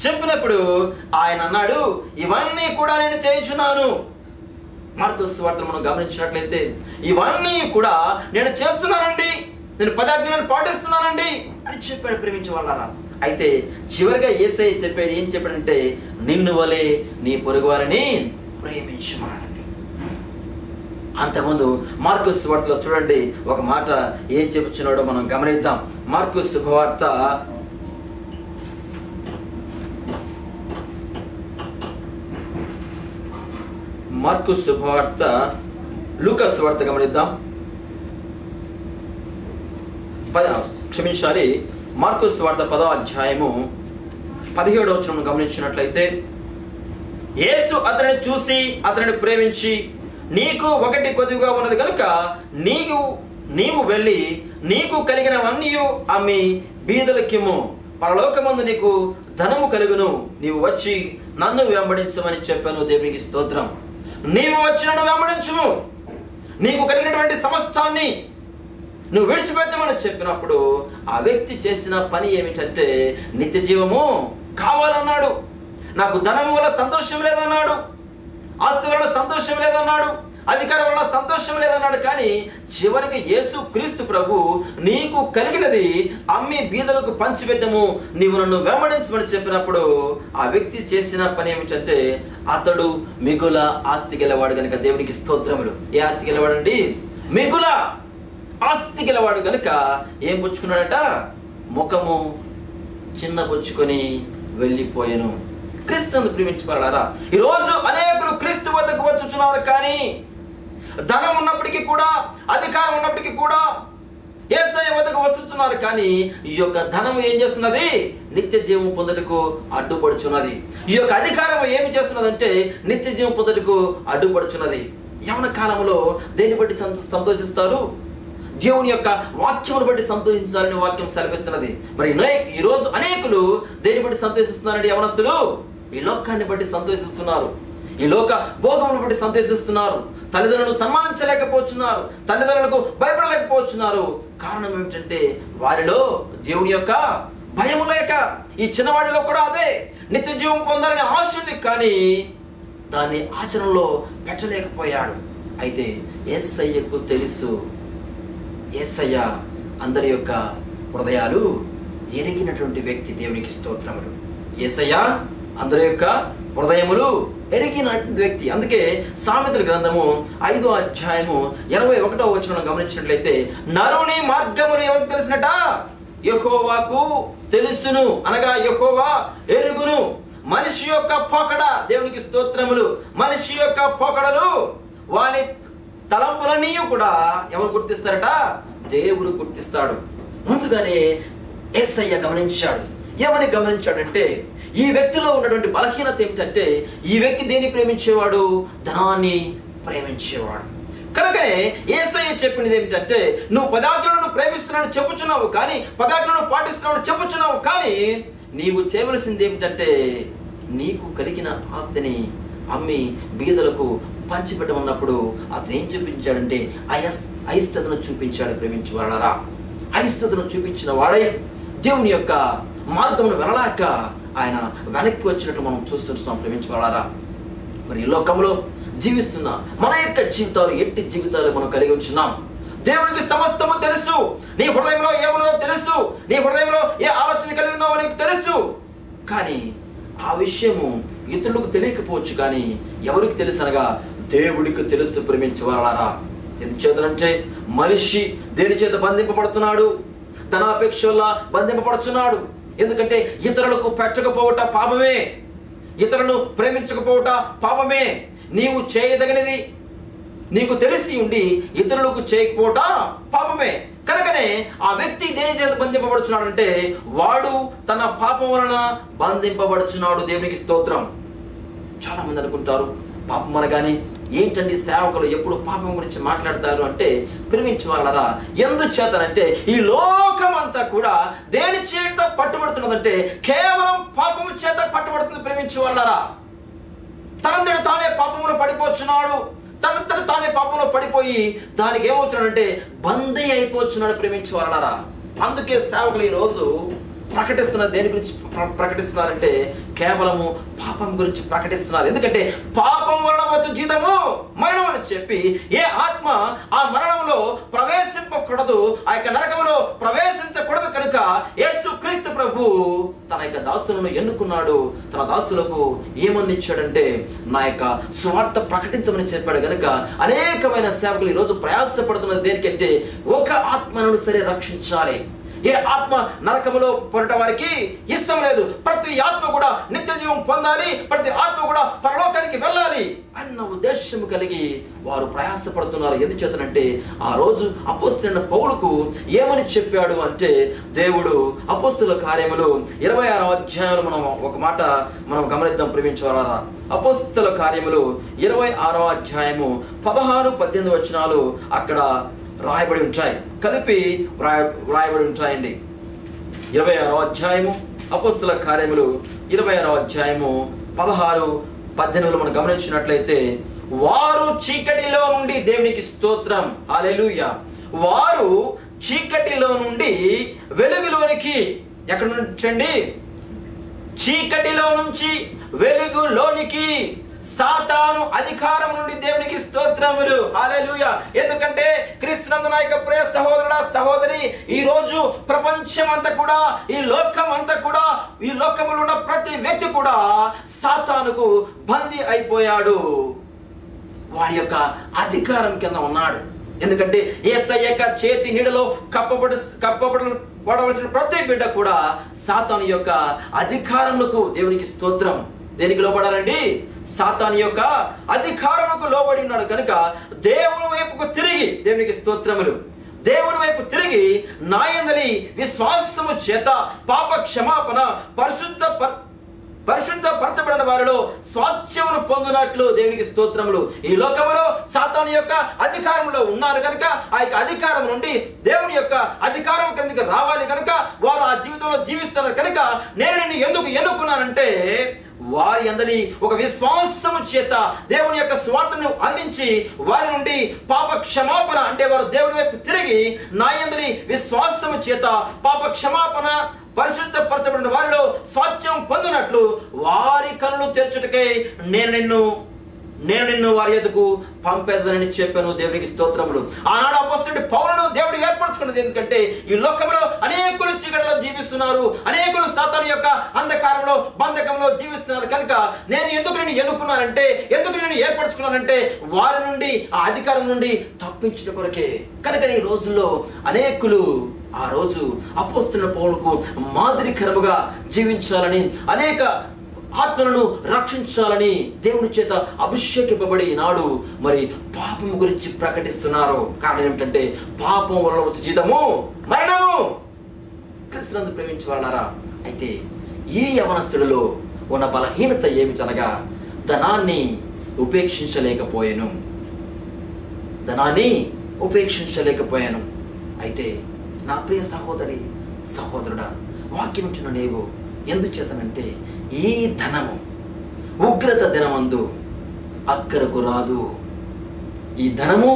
చెప్పినప్పుడు ఆయన అన్నాడు, ఇవన్నీ కూడా నేను చేయుచున్నాను. మార్కు సువార్తను మనం గమనించినట్లయితే ఇవన్నీ కూడా నేను చేస్తున్నానండి, నేను 10 ఆజ్ఞలను పాటిస్తున్నానండి అని చెప్పాడు ప్రేమించే వాళ్ళారా. అయితే చివరిగా యేసయ్య చెప్పాడు, ఏం చెప్పాడంటే నిన్ను వలె నీ పొరుగువారిని ప్రేమించుమన్నాడండి. అంతకుముందు మార్కు సువార్తలో చూడండి ఒక మాట ఏం చెప్పుచున్నాడో మనం గమనిద్దాం. మార్కు శుభవార్త 10 లూకా సువార్త గమనిద్దాం. మార్కు సువార్త 10వ అధ్యాయము 17వ వచనం గమనించినట్లయితే, యేసు అతనిని చూసి అతనిని ప్రేమించి, నీకు ఒకటి కొద్దిగా ఉన్నది కనుక నీవు వెళ్ళి నీకు కలిగినవన్నీ అమ్మి బీదలకిమ్ము, పరలోకమందు నీకు ధనము కలుగును, నీవు వచ్చి నన్ను వెంబడించమని చెప్పాను. దేవునికి స్తోత్రం. నీవు వచ్చి నన్ను వెంబడించుము, నీకు కలిగినటువంటి సమస్తాన్ని నువ్వు విడిచిపెట్టమని చెప్పినప్పుడు ఆ వ్యక్తి చేసిన పని ఏమిటంటే నిత్య జీవము కావాలన్నాడు. నాకు ధనము వల్ల సంతోషం లేదన్నాడు, ఆస్తి వల్ల సంతోషం లేదన్నాడు, అధికారం వల్ల సంతోషం లేదన్నాడు. కానీ చివరికి యేసు క్రీస్తు ప్రభు నీకు కలిగినది అమ్మి బీదలకు పంచిపెట్టము, నీవు నన్ను వెంబడించమని చెప్పినప్పుడు ఆ వ్యక్తి చేసిన పని ఏమిటంటే అతడు మిగుల ఆస్తి గెలవాడు గనుక దేవునికి స్తోత్రములు. ఏ ఆస్తి గెలవాడండి? మిగుల ఆస్తి గెలవాడు గనుక ఏం పుచ్చుకున్నాడట? ముఖము చిన్న పుచ్చుకొని వెళ్ళిపోయాను. క్రీస్తును ప్రేమించబడారా? ఈరోజు అనేకులు క్రీస్తు వద్దకు వచ్చుచున్నారు, కానీ ధనం ఉన్నప్పటికీ కూడా, అధికారం ఉన్నప్పటికీ కూడా యేసయ్య వద్దకు వస్తున్నారు. కానీ ఈ యొక్క ధనము ఏం చేస్తున్నది? నిత్య జీవం పొందుటకు అడ్డుపడుచున్నది. ఈ యొక్క అధికారం ఏమి చేస్తున్నదంటే నిత్య జీవం పొందుటకు అడ్డుపడుచున్నది. యవన కాలంలో దేన్ని బట్టి సంతోషిస్తారు? దేవుని యొక్క వాక్యమును బట్టి సంతోషించాలని వాక్యం సెలవిస్తున్నది. మరి ఈరోజు అనేకులు దేన్ని బట్టి సంతోషిస్తున్నారండి? యవనస్తులు ఈ లోకాన్ని బట్టి సంతోషిస్తున్నారు, ఈ లోక భోగమును బట్టి సంతోషిస్తున్నారు. తల్లిదండ్రులను సన్మానించలేకపోతున్నారు, తల్లిదండ్రులకు భయపడలేకపోతున్నారు. కారణం ఏమిటంటే వారిలో దేవుని యొక్క భయము లేక. ఈ చిన్నవాడిలో కూడా అదే, నిత్య జీవం పొందాలని ఆశ ఉంది, కానీ దాన్ని ఆచరణలో పెట్టలేకపోయాడు. అయితే యేసయ్యకు తెలుసు, యేసయ్య అందరి యొక్క హృదయాలు ఎరిగినటువంటి వ్యక్తి. దేవునికి స్తోత్రములు. యేసయ్య అందరి యొక్క హృదయములు ఎరిగిన వ్యక్తి. అందుకే సామెతల గ్రంథము 5వ అధ్యాయము 21వ వచనం గమనించినట్లయితే, నరుని మార్గములు ఎవరికి తెలిసినట? యెహోవాకు తెలుసును, అనగా యెహోవా ఎరుగును. మనిషి యొక్క పోకడ, దేవునికి స్తోత్రములు, మనిషి యొక్క పోకడలు వాని తలంపులన్నీ కూడా ఎవరు గుర్తిస్తారట? దేవుడు గుర్తిస్తాడు. ముందుగానే యేసయ్య గమనించాడు. ఏమని గమనించాడంటే ఈ వ్యక్తిలో ఉన్నటువంటి బలహీనత ఏమిటంటే ఈ వ్యక్తి దేన్ని ప్రేమించేవాడు? ధనాన్ని ప్రేమించేవాడు. కనుకనే యేసయ్య చెప్పినది ఏమిటంటే నువ్వు 10 ఆజ్ఞలను ప్రేమిస్తున్నావు చెప్పుచున్నావు, కానీ 10 ఆజ్ఞలను పాటిస్తున్నావు చెప్పుచున్నావు, కానీ నీవు చేయవలసింది ఏమిటంటే నీకు కలిగిన ఆస్తిని అమ్మి బీదలకు పంచిపెట్టమన్నప్పుడు అతను ఏం చూపించాడంటే అయిష్టతను చూపించాడు. ప్రేమించు వాళ్ళరా, అయిష్టతను చూపించిన వాడై దేవుని యొక్క మార్గమును వెళ్ళలేక ఆయన వెనక్కి వచ్చినట్టు మనం చూస్తున్నాం. ప్రేమించు వాళ్ళరా, మరి ఈ లోకంలో జీవిస్తున్న మన యొక్క జీవితాలు ఎట్టి జీవితాలు మనం కలిగి ఉంటున్నాం. దేవునికి సమస్తము తెలుసు, నీ హృదయంలో ఏమున్నదో తెలుసు, నీ హృదయంలో ఏ ఆలోచన కలిగి ఉన్నావో నీకు తెలుసు. కానీ ఆ విషయము ఇతరులకు తెలియకపోవచ్చు, కానీ ఎవరికి తెలుసు అనగా దేవుడికి తెలుసు. ప్రేమించు వాళ్ళారా, ఎందుచేతనంటే మనిషి దేని చేత బంధింపబడుతున్నాడు? ధనాపేక్ష వల్ల బంధింపబడుతున్నాడు. ఎందుకంటే ఇతరులకు పెట్టకపోవట పాపమే, ఇతరులను ప్రేమించకపోవట పాపమే. నీవు చేయదగినది నీకు తెలిసి ఉండి ఇతరులకు చేయకపోవట పాపమే. కనుకనే ఆ వ్యక్తి దేని చేత బంధింపబడుచున్నాడు అంటే వాడు తన పాపం వలన బంధింపబడుచున్నాడు. దేవునికి స్తోత్రం. చాలా మంది అనుకుంటారు పాపం అనగానే ఏంటండి సేవకులు ఎప్పుడు పాపం గురించి మాట్లాడతారు అంటే, ప్రేమించు వాళ్ళరా, ఎందుచేతనంటే ఈ లోకం అంతా కూడా దేని చేత పట్టుబడుతున్నదంటే కేవలం పాపము చేత పట్టుబడుతుంది. ప్రేమించు వాళ్ళరా, తనంతట తానే పాపములో పడిపోతున్నాడు, తనంతట తానే పాపంలో పడిపోయి దానికి ఏమవుతున్నాడంటే బందీ అయిపోతున్నాడు. ప్రేమించు వాళ్ళరా, అందుకే సేవకులు ఈ రోజు ప్రకటిస్తున్నారు. దేని గురించి ప్రకటిస్తున్నారంటే కేవలము పాపం గురించి ప్రకటిస్తున్నారు. ఎందుకంటే పాపం వలన వచ్చు జీతము మరణం అని చెప్పి ఏ ఆత్మ ఆ మరణంలో ప్రవేశింపకూడదు, ఆ యొక్క నరకంలో ప్రవేశించకూడదు కనుక యేసు క్రీస్తు ప్రభు తన యొక్క దాసులను ఎన్నుకున్నాడు. తన దాసులకు ఏమని ఇచ్చాడంటే నా యొక్క సువార్త ప్రకటించమని చెప్పాడు. కనుక అనేకమైన సేవకులు ఈరోజు ప్రయాసపడుతున్నది దేనికంటే ఒక ఆత్మను సరే రక్షించాలి. ఏ ఆత్మ నరకములో పడటం వారికి ఇష్టం లేదు. ప్రతి ఆత్మ కూడా నిత్య జీవం పొందాలి, ప్రతి ఆత్మ కూడా పరలోకానికి వెళ్ళాలి అన్న ఉద్దేశం కలిగి వారు ప్రయాసపడుతున్నారు. ఎందుచేతనంటే ఆ రోజు అపోస్తలుడైన పౌలుకు ఏమని చెప్పాడు అంటే దేవుడు అపోస్తలుల కార్యములు 26వ అధ్యాయంలో మనం ఒక మాట మనం గమనిద్దాం ప్రేమించవారా. అపోస్తలుల కార్యములు 26వ అధ్యాయము 16-18 వచనాలు అక్కడ రాయబడి ఉంటాయి, కలిపి రాయబడి ఉంటాయండి. 26వ అధ్యాయము అపోస్తలుల కార్యములు 26వ అధ్యాయము 16-18 మనం గమనించినట్లయితే వారు చీకటిలో నుండి దేవునికి స్తోత్రం హల్లెలూయా, వారు చీకటిలో నుండి వెలుగులోనికి, ఎక్కడ నుంచండి? చీకటిలో నుంచి వెలుగులోనికి, సాతాను అధికారం నుండి దేవునికి స్తోత్రములు హల్లెలూయా. ఎందుకంటే క్రీస్తునందు నా యొక్క ప్రియ సహోదరుడా సహోదరి, ఈ రోజు ప్రపంచం అంతా కూడా, ఈ లోకం అంతా కూడా, ఈ లోకములో ఉన్న ప్రతి వ్యక్తి కూడా సాతానుకు బందీ అయిపోయాడు, వాడి యొక్క అధికారం కింద ఉన్నాడు. ఎందుకంటే యేసయ్య యొక్క చేతి నీడలో కప్పబడవలసిన ప్రతి బిడ్డ కూడా సాతాను యొక్క అధికారములకు దేవునికి స్తోత్రం. దేనికి లోబడాలండి? సాతాను యొక్క అధికారముకు లోబడి ఉన్నాడు. కనుక దేవుని వైపుకు తిరిగి, దేవునికి స్తోత్రములు, దేవుని వైపు తిరిగి నా యందలి విశ్వాసము చేత పాప క్షమాపణ పరిశుద్ధపరచబడిన వారిలో స్వాస్థ్యమును పొందినట్లు దేవునికి స్తోత్రములు. ఈ లోకములో సాతాను యొక్క అధికారంలో ఉన్నారు కనుక ఆ యొక్క అధికారం నుండి దేవుని యొక్క అధికారం కిందకి రావాలి కనుక వారు ఆ జీవితంలో జీవిస్తున్నారు. కనుక నేను నిన్ను ఎందుకు ఎన్నుకున్నానంటే వారి అందరి ఒక విశ్వాసము చేత దేవుని యొక్క స్వార్థను అందించి వారి నుండి పాప క్షమాపణ, అంటే వారు దేవుడి వైపు తిరిగి నా యందలి విశ్వాసము చేత పాప క్షమాపణ పరిశుద్ధపరచబడిన వారిలో స్వాస్థ్యం పొందినట్లు వారి కన్నులు తెరచుటకై నేను నిన్ను వారి ఎదుకు పంపేదనని చెప్పాను. దేవునికి స్తోత్రములు. ఆనాడు అపోస్తలుడు పౌలును దేవుడు ఏర్పరచుకున్నది ఎందుకంటే ఈ లోకంలో అనేకులు చీకటిలో జీవిస్తున్నారు, అనేకులు సాతాను యొక్క అంధకారంలో బంధకంలో జీవిస్తున్నారు. కనుక నేను ఎందుకు నిన్ను ఎన్నుకున్నానంటే, ఎందుకు నిన్ను ఏర్పరచుకున్నానంటే వారి నుండి, ఆ అధికారం నుండి తప్పించిన కొరకే. కనుక ఈ రోజుల్లో అనేకులు ఆ రోజు అపోస్తలుడైన పౌలుకు మాదిరికరముగా జీవించాలని, అనేక ఆత్మలను రక్షించాలని దేవుని చేత అభిషేకింపబడి నాడు మరి పాపం గురించి ప్రకటిస్తున్నారు. కారణం ఏమిటంటే పాపం వల్ల వచ్చే జీతము మరణము. క్రీస్తునందు ప్రేమించే వాళ్ళారా, అయితే ఈ యవనస్తుడిలో ఉన్న బలహీనత ఏమిటనగా ధనాన్ని ఉపేక్షించలేకపోయాను. అయితే నా ప్రియ సహోదరి సహోదరుడా, వాక్యం ఇచ్చిన నీవు ఎందుచేతనంటే ఈ ధనము ఉగ్రత దినమందు అక్కరకు రాదు. ఈ ధనము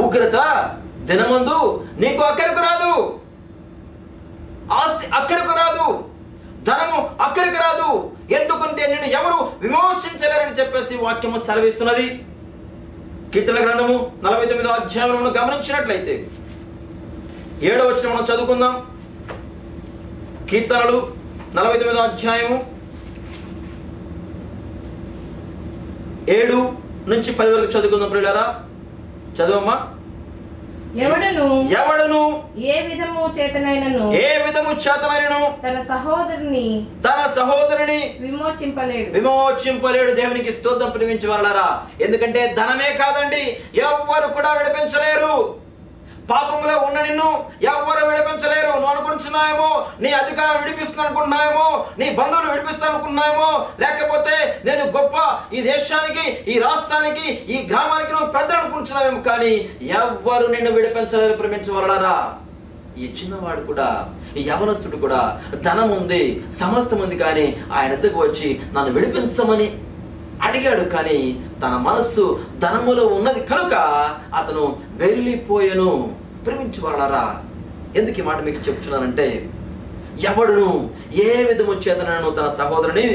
ఉగ్రత దినమందు నీకు అక్కరకు రాదు. ఆస్తి అక్కరకు రాదు, ధనము అక్కరికి రాదు. ఎందుకంటే నిన్ను ఎవరు విమోచించలేరని చెప్పేసి వాక్యము సెలవిస్తున్నది. కీర్తన గ్రంథము 49వ అధ్యాయంలో గమనించినట్లయితే 7వ వచనం మనం చదువుకుందాం. కీర్తనలు 49వ అధ్యాయము 7 నుంచి 10 వరకు చదువుకుందాం ప్రియులారా. చదువమ్మా. ఎవడును ఏ విధము చేతనైనను తన సహోదరుని విమోచింపలేడు. దేవునికి స్తోత్రం ప్రేమించే వాళ్ళారా. ఎందుకంటే ధనమే కాదండి, ఎవ్వరు కూడా విడిపించలేరు. పాపములో ఉన్న నిన్ను ఎవ్వరు విడిపించలేరు. నువ్వు అనుకుంటున్నాయేమో నీ అధికారం విడిపిస్తుంది అనుకుంటున్నాయేమో, నీ బంధువులు విడిపిస్తా అనుకుంటున్నాయేమో, లేకపోతే నేను గొప్ప ఈ దేశానికి, ఈ రాష్ట్రానికి, ఈ గ్రామానికి నువ్వు పెద్ద అనుకుంటున్నావేమో, కానీ ఎవ్వరు నిన్ను విడిపించలేరు. ప్రేమించవలరా. ఈ చిన్నవాడు కూడా, ఈ యవనస్తుడు కూడా ధనం ఉంది, సమస్తం ఉంది, కానీ ఆయన ఎద్దకు వచ్చి నన్ను విడిపించమని అడిగాడు. కానీ తన మనస్సు ధనములో ఉన్నది కనుక అతను వెళ్ళిపోయాను. ప్రేమించు వాళ్ళారా, ఎందుకు ఈ మాట మీకు చెప్తున్నానంటే ఎవడును ఏ విధము చేతనను తన సహోదరుని